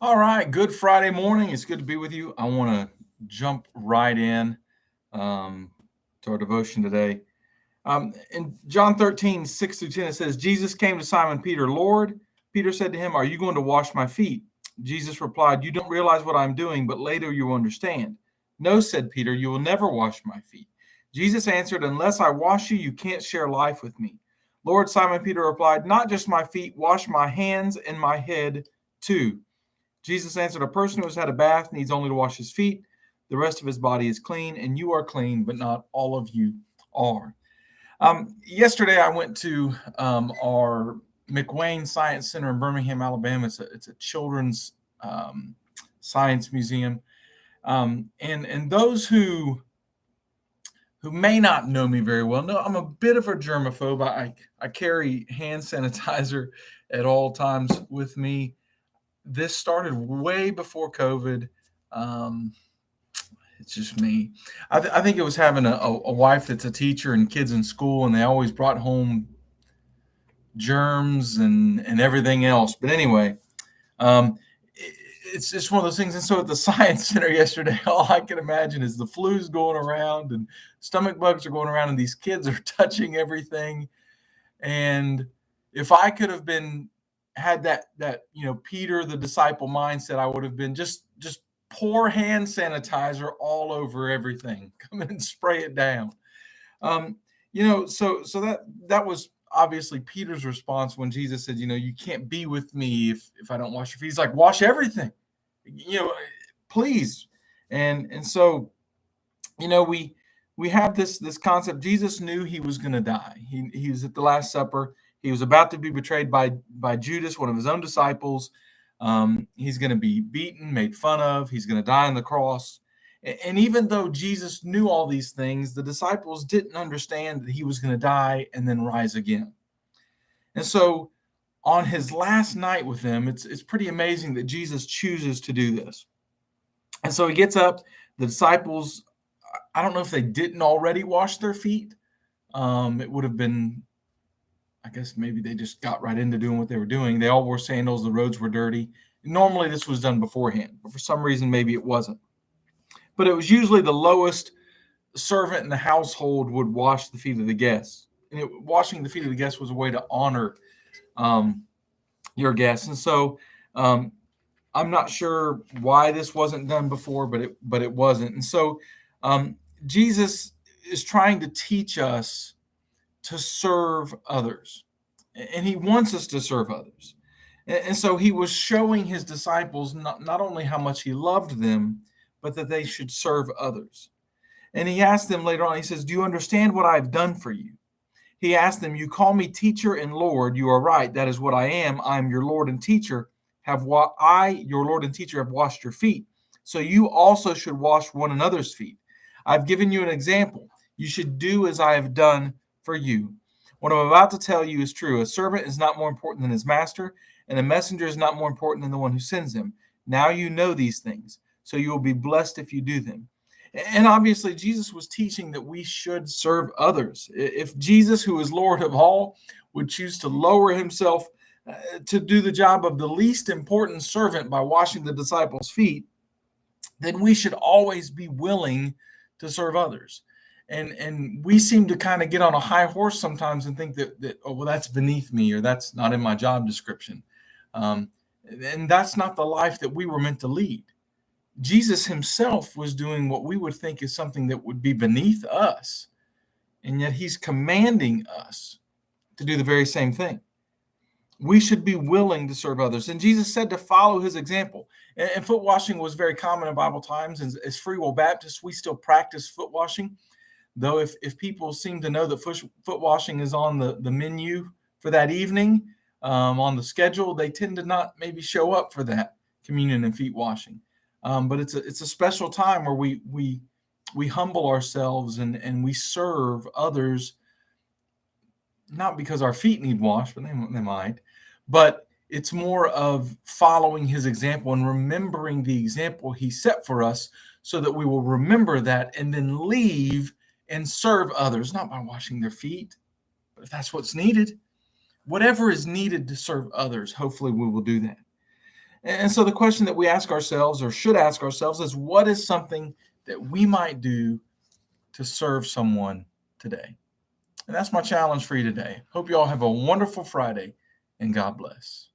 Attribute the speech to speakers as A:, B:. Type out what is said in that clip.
A: All right, good Friday morning. It's good to be with you. I want to jump right in um, to our devotion today. In John 13, 6 through 10, it says, Jesus came to Simon Peter, Lord. Peter said to him, Are you going to wash my feet? Jesus replied, You don't realize what I'm doing, but later you will understand. No, said Peter, you will never wash my feet. Jesus answered, Unless I wash you, you can't share life with me. Lord, Simon Peter replied, Not just my feet, wash my hands and my head too. Jesus answered, A person who has had a bath needs only to wash his feet. The rest of his body is clean, and you are clean, but not all of you are. Yesterday, I went to our McWane Science Center in Birmingham, Alabama. It's a children's science museum. And those who may not know me very well know I'm a bit of a germaphobe. I carry hand sanitizer at all times with me. This started way before COVID. Um, it's just me. I think it was having a wife that's a teacher and kids in school, and they always brought home germs and everything else. But anyway, um, it's just one of those things. And so at the science center yesterday, all I can imagine is the flu's going around and stomach bugs are going around, and these kids are touching everything. And if I could have been had that Peter the disciple mindset, I would have been just pour hand sanitizer all over everything. Come in and spray it down. Um, so that was obviously Peter's response when Jesus said, you can't be with me if I don't wash your feet. He's like, wash everything, you know, please. And so we have this concept. Jesus knew he was going to die. He was at the Last Supper. He was about to be betrayed by Judas, one of his own disciples. He's going to be beaten, made fun of. He's going to die on the cross. And even though Jesus knew all these things, the disciples didn't understand that he was going to die and then rise again. And so on his last night with them, it's pretty amazing that Jesus chooses to do this. And so he gets up. The disciples, I don't know if they didn't already wash their feet. It would have been, I guess maybe they just got right into doing what they were doing. They all wore sandals. The roads were dirty. Normally this was done beforehand, but for some reason, maybe it wasn't. But it was usually the lowest servant in the household would wash the feet of the guests. And washing the feet of the guests was a way to honor um, your guests. And so um, I'm not sure why this wasn't done before, but it wasn't. And so um, Jesus is trying to teach us to serve others, and he wants us to serve others. And so he was showing his disciples not only how much he loved them, but that they should serve others. And he asked them later on, he says, Do you understand what I've done for you? He asked them, You call me teacher and Lord. You are right. That is what I am. I am your Lord and teacher. Your Lord and teacher, have washed your feet. So you also should wash one another's feet. I've given you an example. You should do as I have done for you. What I'm about to tell you is true. A servant is not more important than his master, and a messenger is not more important than the one who sends him. Now you know these things, so you will be blessed if you do them. And obviously, Jesus was teaching that we should serve others. If Jesus, who is Lord of all, would choose to lower himself to do the job of the least important servant by washing the disciples' feet, then we should always be willing to serve others. And we seem to kind of get on a high horse sometimes and think that oh, well, that's beneath me, or that's not in my job description. Um, and that's not the life that we were meant to lead. Jesus himself was doing what we would think is something that would be beneath us, and yet he's commanding us to do the very same thing. We should be willing to serve others. And Jesus said to follow his example. And foot washing was very common in Bible times. As Free Will Baptists, we still practice foot washing. Though if people seem to know that foot washing is on the menu for that evening, on the schedule, they tend to not maybe show up for that communion and feet washing. But it's a special time where we humble ourselves and we serve others, not because our feet need washed, but they might, but it's more of following his example and remembering the example he set for us so that we will remember that and then leave and serve others, not by washing their feet, but if that's what's needed, whatever is needed to serve others, hopefully we will do that. And so the question that we ask ourselves, or should ask ourselves, is what is something that we might do to serve someone today? And that's my challenge for you today. Hope you all have a wonderful Friday, and God bless.